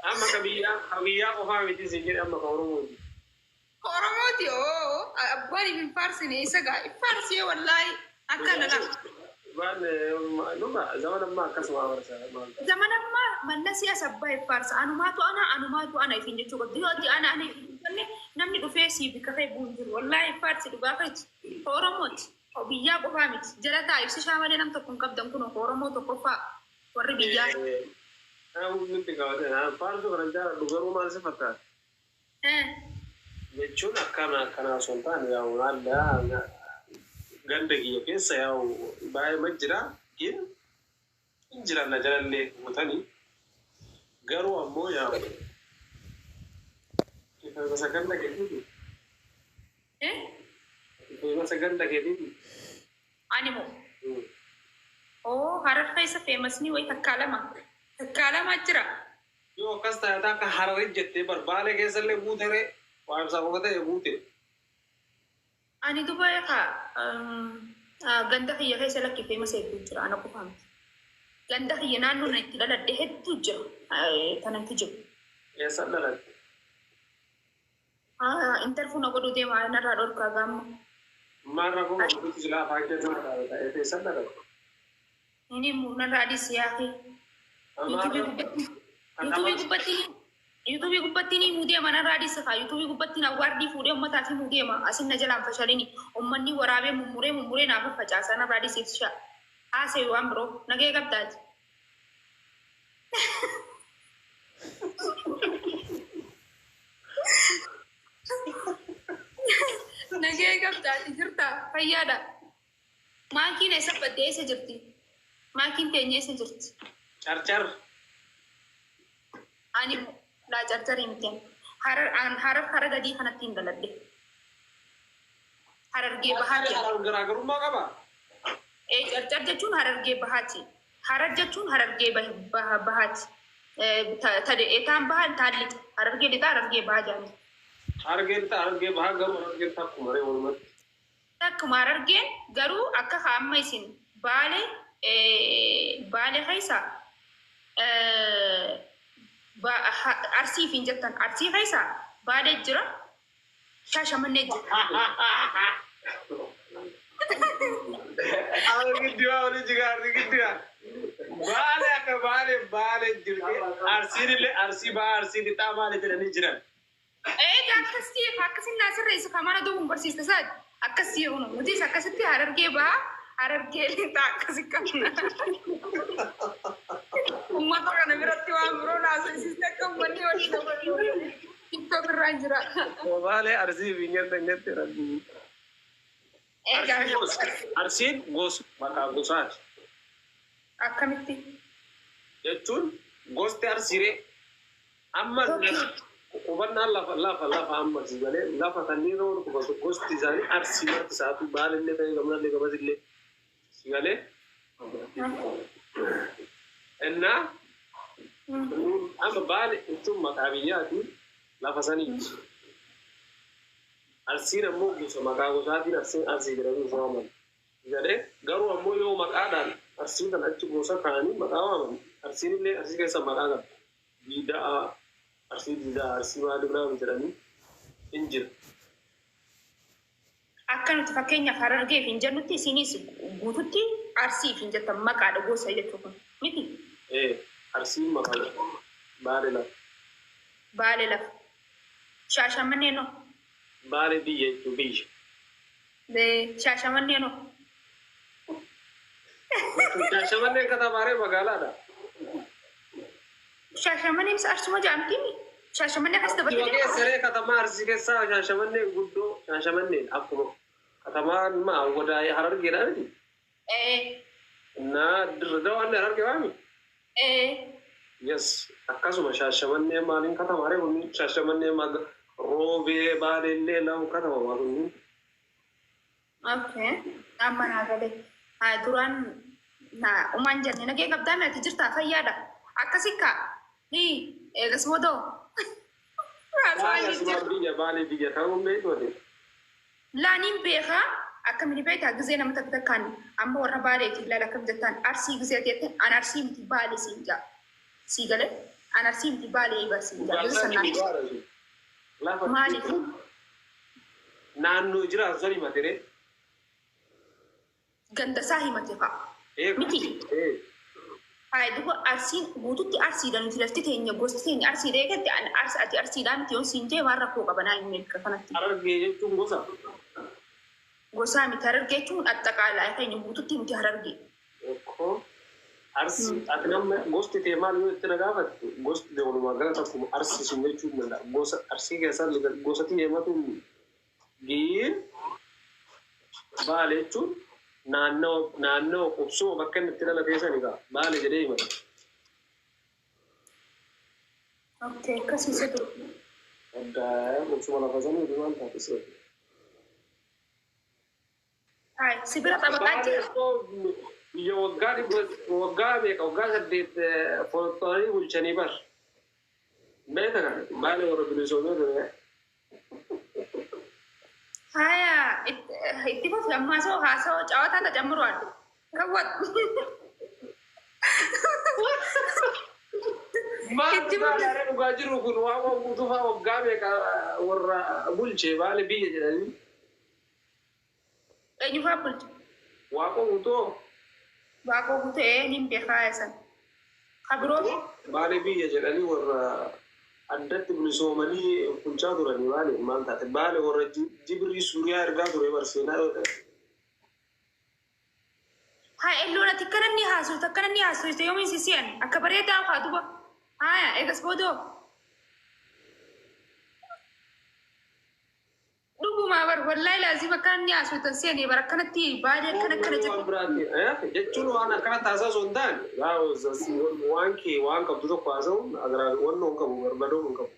أما كبيا وفاهم تيجي أما كورمودي كورمودي أبغاني من فارسي نيسا فارسي والله أكان لا بان نما زمان ما كسمع ورسا زمان ما من نسي أسبب فارس أنا ما تو أنا في نجوا ديوتي أنا نمني دفيسي بكفي بونجر والله فارسي دبافت كورمود أو بيا بفهمت جرتا يفسي شامل نم تكون كبدم كنو كورمود وكفا وري بيا أنا ممكن تقول أنا فارس ورنجا دوغرو ما سفتها يجون كنا سلطان يا ولاد gandagi ke saya bai majira yin injira na jaralle mutani garu ammo ya kita masa ganda ke didi kita masa ganda ke didi animo oh harar kaisa famous ni wai takkalama jira yo kasta ta ka harar jette bar bale ke salle butere wa sa ko ta bute أنا دبي غندا هي هي سلك كيف ما سيبتجرا أنا كفهم غندا هي نانو نتلا لا ده تجرا تنا تجرا يا سلام إنترفون أقول ده ما أنا رادور كعام ما رابو تجلا باكي تنا ده سلام ini muna radi siahi YouTube gubatti ni mudia mana radi saka YouTube gubatti na wardi fude ummata fi mudia ma asin najalam fashalini ummanni warabe mumure na fa fajasa na radi sitsha ase wan bro nage gabdaj nage gabdaj jirta fayyada makin esa padde se jirti makin tenye se jirti char ani لا جرجر يمكن حرر غدي خنا تيندلد حرر جي بهاتي حرر غراغرو ما كبا اي جرجر جچون حرر جي بهاتي حرر جچون حرر جي بهاتي تدي اتام بهان تالي حرر جي دتا حرر جي بهاجان حرر جي بهاغرو حرر جي تاك مري ولم تاك مرر جي غرو اكا خاميسين بالي خيسا أرسي فين جتان أرسي خيسا بعد الجرا شاشة من الجرا أنا كديوا ولا جيران كديوا بالي الجرا أرسي لتا بالي جراني جرا إيه أكسي ناصر رئيس كمان دوم برسيس تساد أكسي هونو مودي أكسي حرر كيلي تا أكسي كمان umma to kana biratti wa bro na so siste kam bani wani da bani tiktok ranjira wale arzi binyan da nete rabbi arsin gos maka gosat akamiti yetun goste arsire amma ubanna lafa amma zibale lafa taniro ko gosti zani arsina saatu balenne kay gamna le gamazille sigale إننا أما بالي أنتم مكابياتي لا فساني أرسينا موجود مكابوساتي أرسين درامي زمان jadi garu ammo yo makadan arsin kan accu gosa kani makawan arsin le arsin kaisa makadan bida arsin ma dubra menjadi injil akan fakenya fararge finjanuti sinis gututi arsi finjata makada gosa ile to miti arsin makada balela shasha maneno bare diye to bi de shasha maneno shasha manne kata bare magala da shasha manne mis arsuma jamti shasha manne kasta bati oke sare kata marsi ke sa shasha manne guddo shasha manne akko kata ma wada ya harar gira ni na dirda wanda harar gira mi yes akasuma shasha manne malin kata mare woni shasha manne mag robe bare le law kata ma woni okay amana gade duran na umanja ni nage kabda na tijirta fayyada akasika ni gasmodo bale biya ta umbe to de la nim beha akamini beta gizena mtakta kan amma warra bale killa la kabdatan arsi gizete an arsi mti bale sinja sigale أنا أرسين تبالي بس مالي نانو إجراء زري ما تري ganda sahi matiqa miti hay dugo arsin bututti arsi dan tilafti tenya gostin arsi de katti an arsi ati arsi dan tiyon sinte warra ko qabana yin ka kanatti arge jettu gosa mi tararge tun attaqala ay kany bututti mi tararge ko arsi atnam gosti te mal yo ittana gafat gosti de wonu magala takum arsi sunne chu mala gosa arsi ke sar liga gosati yematu gir bale chu naannoo qubsuma bakka inni itti dhalateessaniga maali jedhee himata. Okay, akkasii ture. Addaa qubsuma lafa sanii maal taate seetu. Hai, sibira taphataa jira. Biyya waggaa meeqa waggaa 8 foottoanii bulchanii bar. Beeta kana maali warra bilisoomee ture. Haya, itu kok yang masuk hasil cawatan tak jamruan. Rawat. Itu mana nuga jiru kun wawa butuh wawa gabe ka warra bulce bale biye jadi. Juga bulce. Wawa butuh. Wawa butuh nimpe kaya san. Kabro. Bale biye jadi warra addatti bilisoomanii bulchaa turanii maali maal taate baale warra Jibril Suuriyaa ergaa ture barseenaa yoo ta'e. Haa elloon ati akkana ni haasofte yoomiin sisiyan akka bareedaa haa duba. Haa eegas boodoo. Dhuguma bar wallahi laazim akkana ni haasoftan seenee bar akkanatti baadee akkana jedhu. Jechuun waan akkana taasaa osoo hin taane waan qabdu tokko haasa'uun wannoo hin qabu barbadoo hin qabu.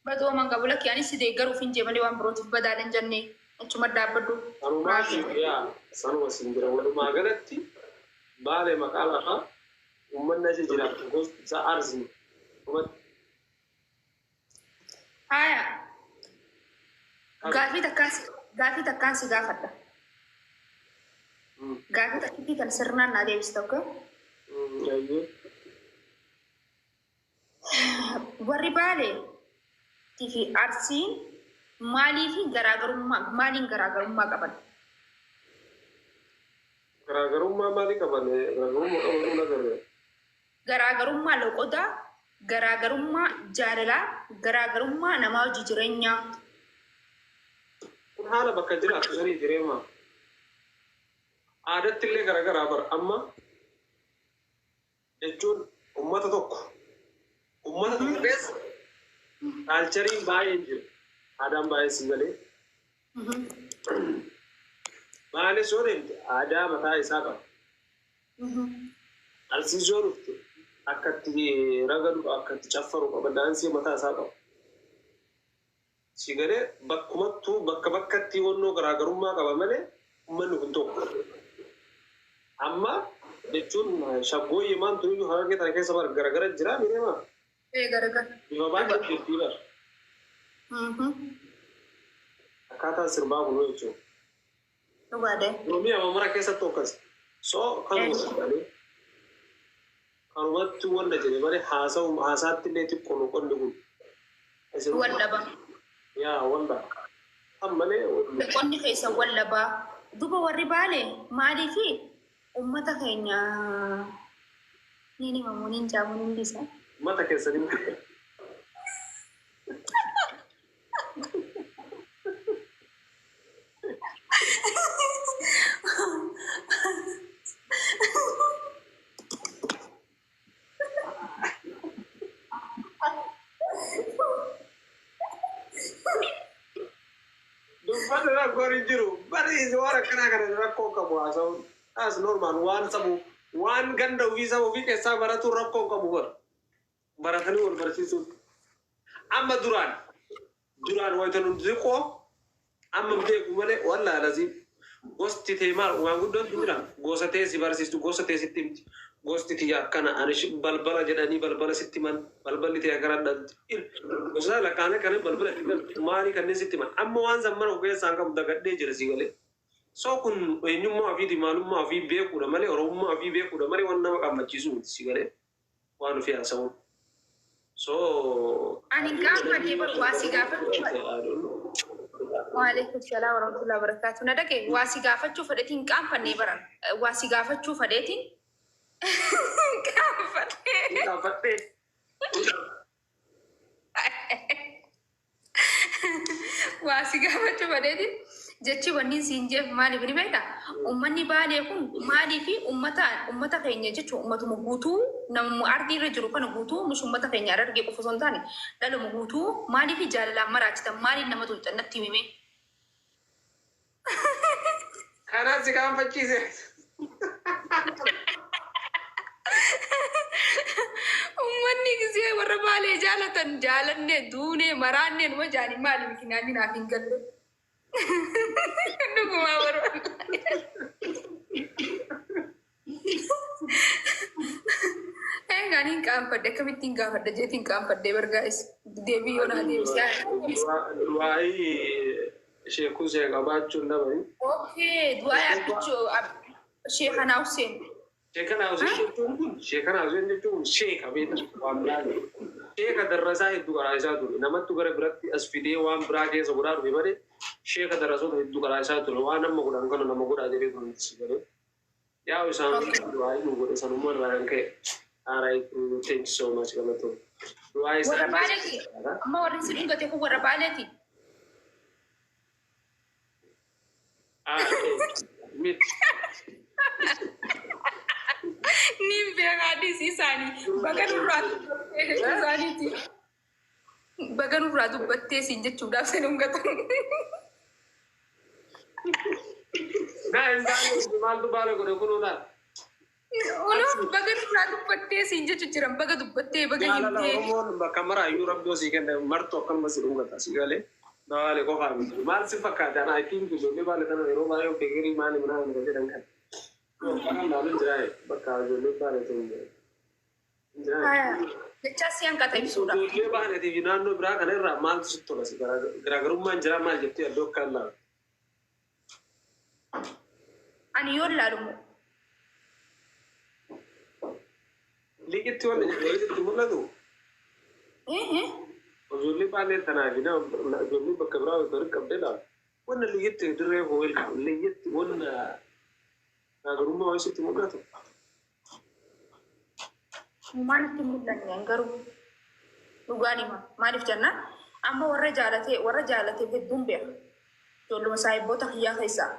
Badoo man qabu lakki anis deeggaruuf hin jeemanii waan birootiif badaadan jennee achuma dhaabbadhu. Sanuma siin jira walumaa galatti baale maqaa lafaa uummanni achi jiraatu gosti isaa arsii. Haya. Gaafii takkaan si gaafadha. Gaafii takkiitii kan sirnaan naa deebiste tokko. Warri baalee fi arsiin maaliin garaagarummaa qaban? Garaagarummaa maalii qaban? Garaagarummaa loqodaa, garaagarummaa jaalalaa, garaagarummaa namaa hojii jireenyaa. Kun haala bakka jiraatu sanii jireema. Aadatti illee garaagaraa bar amma jechuun uummata tokko keessa kaalchariin baay'een jiru. Aadaan baay'een si galee. Maali soo deemte aadaa mataa isaa qaba. Alsiisoo dhufte akka itti ragadu akka itti caffaru qaba daansii mataa isaa qaba. Si galee bakkumattuu bakkatti wannoo garaagarummaa qaba malee uummanni kun tokko. Amma jechuun shaggooyyee maan turiyyuu harargee tana keessa bar garagara jira miidhama. Garagara. Bifa baay'ee jirtii bar. Akkaataan sirbaa kunoo jechuudha. Dhugaadhe. Oromiyaa mamara keessatti akkas. Kanumatti wanda jedhe malee haasaatti illee xiqqoo qonni kun. Wallaba. Yaa wanda. Ammalee. Qonni keessa wallabaa. Duba warri baalee maalii fi ummata keenya nini mamuuniin jaamuuniin bisa. Ummata keessanii. Dubbatni gori jiru bari warra kana rakkoo qabu haasa'uun as normal waan sabu waan ganda ofii sabu ofii keessaa baratu rakkoo qabu baratanii wal barsiisuun amma duraan wayita nuti xiqqoo amma beeku malee wallaa lazii gosti ta'e maal waan guddootu jira gosa ta'e si barsiistu gosa ta'e sitti himti gosti ta'e akkana ani balbala jedhanii balbala sitti man balballi ta'e gara dhalti gosa lakkaanee kan balbala maali kanneen sitti man amma waan zammana keessaan qabu dagadhee jira si galee soo kun eenyummaa fi maalummaa fi beekuudha malee oromummaa fi beekuudha malee waan nama qaamachiisu miti si galee waan ofii haasa'uun. So Ani kan fadhee bar waasi gaafachuu fadhe. Waalaikum salaam warahmatullahi wabarakatuh. Na dhaqee waasi gaafachuu fadheetiin qaanfannee baran. Waasi gaafachuu fadheetiin qaanfannee. Waasi gaafachuu fadheetiin jechi wanni siin jeef maaliif ni beektaa? Uummanni baalee kun maalii fi uummata keenya jechuun uummatuma guutuu namni ardii irra jiru kana guutuu nuti uummata keenya argee qofa osoo hin taane dhaluma guutuu maalii fi jaalalaan maraachitan maaliin nama tolchan natti himee. Kanaan si gaanfachiise. Uummanni gisee warra baalee jaalatan jaalannee duunee maraannee numa jaanii maaliif kinaanni naaf hin galle. Dhuguma barbaada. Eegaan qaanfadde akkamittiin gaafadde jeetiin qaanfadde bargaa'is deebii yoo naa deebisee. Waa'ee sheekuu see qabaachuun dabali. Okay, du'aa abbichuu sheekana Hussein. Sheekana Hussein jechuun kun sheekana Hussein jechuun sheeka beektu waan biraati. Sheeka darrasaa hedduu qaraasaa ture. Namatti gara biratti as fidee waan biraa keessa godhaa dhufe malee sheeka darrasoota hedduu qaraasaa ture. Waan nama godhan kana nama godhaa jedhee kun si galee. Yaa isaan waa'ee nu godhe sanuma irraa kan ka'e. Alright, thank you so much galatoo. Warra baaleeti. Amma warri si dhungate kun warra baaleeti. Nin beekaadhis isaanii baga nurraa dubbattee siin jechuudhaaf sin hungatan. Maaltu baala godhe kunuudhaan? Baga nurraa dubbattee siin jechu jiran baga dubbattee baga himtee. Oromoon bakka maraayyuu rabdoo sii kenna martu akkanuma si dhungata si galee. Baale qofaa miti. Maal si fakkaata? I think ijoollee baale kana yeroo baay'ee of deeggarii maali minaa hin jedhan kan. Bakka laaluun jiraa'e bakka ijoollee baale ta'uu jira. Jecha si hanqata ibsuudha. Ijoollee baaleetii fi naannoo biraa kana irraa maaltu sitti tola si garaagarummaan jira maal jettee iddoo akka laalu? Ani yoo laalumu. Liqitti wanni itti mul'atu? Ijoollee baay'ee tanaa fi ijoollee bakka biraa walitti qabdee laalu. Wanna liyyatti dirree hoo'el liyyatti wanna garaagarummaa waan sitti mul'atu. Maal itti mul'anne garuu dhugaan hima. Maaliif jennaan amma warra jaalatee hedduun beeka. Ijoolluma saayibboota kiyyaa keessaa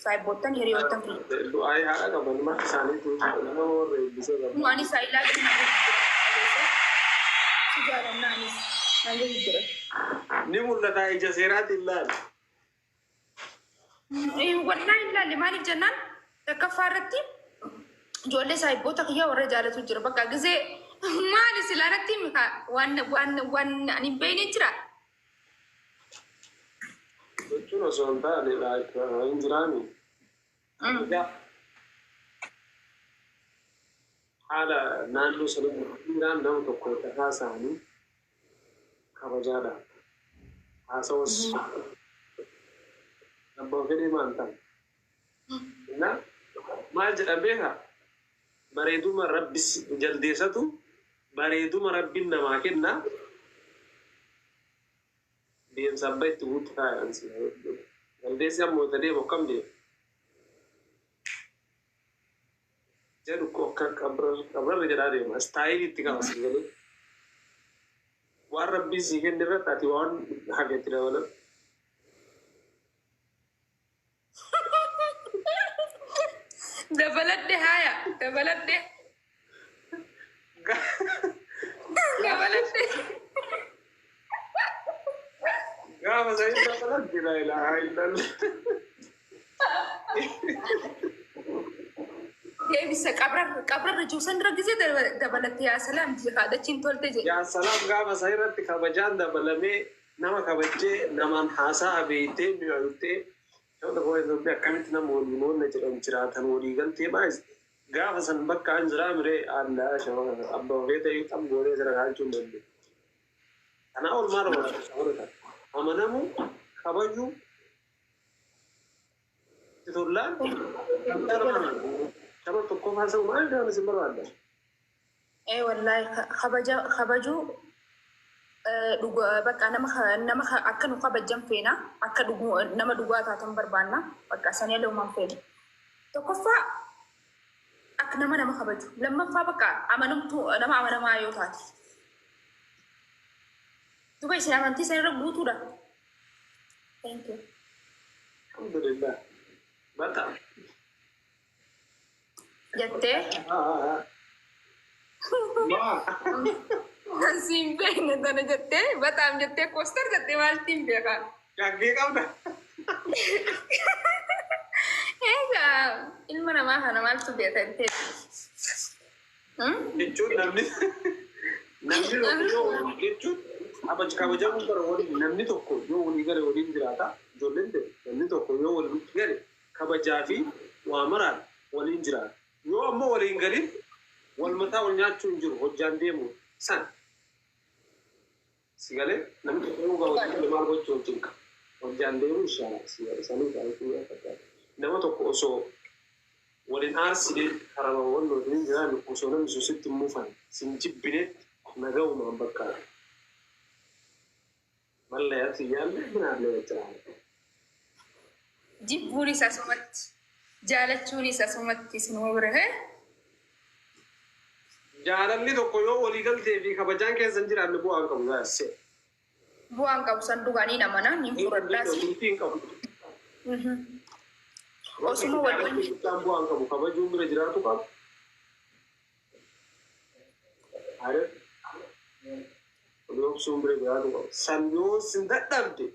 saayibboottan hiriyoottan kiyya. Du'aayii haadha qaban mata isaaniitu nama warra eebbisee qabu. Waan saayilaa gadi si jaalannaanis. Ni mul'ata ija seeraatiin laala. Wallaahi hin laalle maaliif jennaan takkaffaa irratti ijoollee saayibboota kiyyaa warra jaalatu jira. Bakka gisee maali silaanatti waan ani hin beekne jira. Jechuun osoo hin taane hin jiraani. Haala naannoo sanatti nama tokko irraa isaanii kabajaadha. Haasawwas abbaan fedhee maal ta'a? Maal jedhan beekaa? Bareeduma rabbis jaldeessatu bareeduma rabbiin namaa kenna. Deemsa abbaa itti guutuu taa'an si jaldeessi ammoo ta'ee bokkam deemu. Jedhu qabrarra jedhaa deema. Istaayilii itti qaba si galee. Waan rabbii sii kenni irratti ati waan hageetti dabalatu. Dabaladhe haaya dabaladhe. Dabaladhe. Gaafa sa'in dabaladhe laa ilaaha illallah. Deebisa qabrarra juusan dura gisee dabalatte yaa salaam haadhachiin tolte jedhe. Yaa salaam gaafa saa irratti kabajaan dabalamee nama kabajee namaan haasaa beektee mi'aayottee yoo ta'u Itoophiyaa akkamitti nama waliin oolna jedhamu jiraatan walii galtee baay'is gaafa san bakka an jiraa miree aadaa shamarran abba ofee ta'ee qabgoonee jira kaalchuun danda'u. Kanaa oolmaa roobaa shamarran amanamu kabajuu tollaan Kamu tokko haasa'u maal jedhama isin barbaadda? Wallaahi kabajuu bakka nama akka nu kabajjan feena akka nama dhugaa taatan barbaanna bakka sanii loomaan feena tokkoffaa akka nama kabaju lammaffaa bakka nama amanamaa yoo taate duba isin amantii sana irra guutuudha. Thank you. Alhamdulillah. Bata. Jettee? Siin beekne tana jettee bataam jettee koostar jettee maaltiin beekaa? Gaggee qabda. Egaa ilma namaa kana maaltu beeka jettee? Jechuun namni jechuun kabajamuun bara waliin namni tokko yoo walii gale waliin jiraata ijoolleen ta'e namni tokko yoo waliin gale kabajaa fi waa maraan waliin jiraata. Yoo ammoo waliin galin wal mataa wal nyaachuun jiru hojjaan deemu san. Sigale namni tokko yoo gahu maal gochuu wajjin qaba. Hojjaan deemu inshaalla sanii taa'ee nama tokko osoo waliin aarsidee karama waliin jiraan osoo namni sositti muufan sin jibbine nagaumaan bakka. Malle ati yalle minaalle wajjiraan. Jibbuun isa sumatti jaalachuun isa sumatti isin bira. Jaalalli tokko yoo walii galtee fi kabajaan keessan jiraanne bu'aan qabu gaasee. Bu'aan qabu san dhugaanii namana ni furaddaas. Hin qabu. Osuma waliin bu'aan qabu kabajuun bira jiraatu qabu. Aare. Oluu sumbre jiraatu qabu. San yoo sin dadhabde.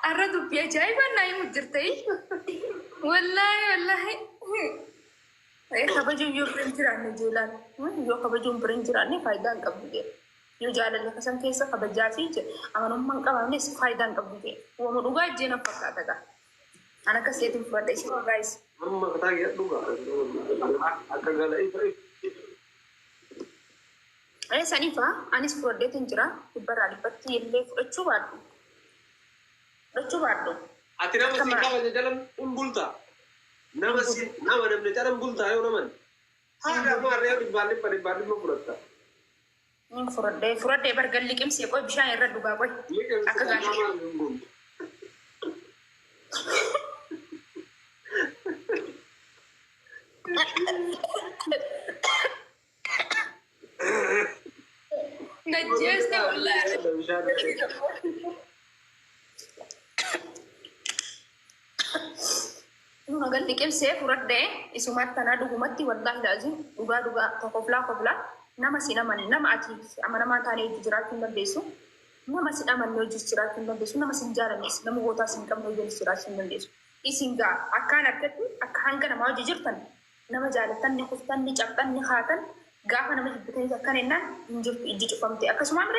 Arra dubbii ajaa'ibaa naa himu jirtee. Wallaahi. Kabajuun yoo bira hin jiraanne jeelaan. Yoo kabajuun bira hin jiraanne faayidaa hin qabdu jedhe. Yoo jaalalli akkasaan keessa kabajaa fi amanummaa hin qabamnes faayidaa hin qabdu jedhe. Uuma dhugaa ijjeen fakkaata gaa. Ana akka seetiin fudhadha isin dhugaayis. Amma kataa gadi dhugaa. Akka gala ifa. Saniifaa anis fudhadheetiin jira. Dhibbarraa dhibbatti illee fudhachuu baadhu. Ati nama si kabaja jalan bulta. Nama namni jalan bulta yoo naman. Haadha maarree dhibbaadhibba fudhatta. Fudhadhee bargan liqimsee qoy bishaan irra dhugaa qoy. Akka gaashee. Najjeeste wallaahi. Nuna gan liqimsee fudhadhee isumaatti tanaa dhugumatti wallaahi laazim dhugaa koflaa nama si namani nama ati amanamaa taanee hojii jiraachuu hin dandeessu. Nama si namani hojii jiraachuu hin dandeessu. Nama si hin jaalannes nama gootaa si hin qabne hojii jiraachuu hin dandeessu. Isin gaa akkaan argatti akka hanga namaa hojii jirtan nama jaalattan ni kuftan ni cabxan ni haatan gaafa nama jibbitanii akkan ennaan hin jirtu ijji cufamte akkasumaan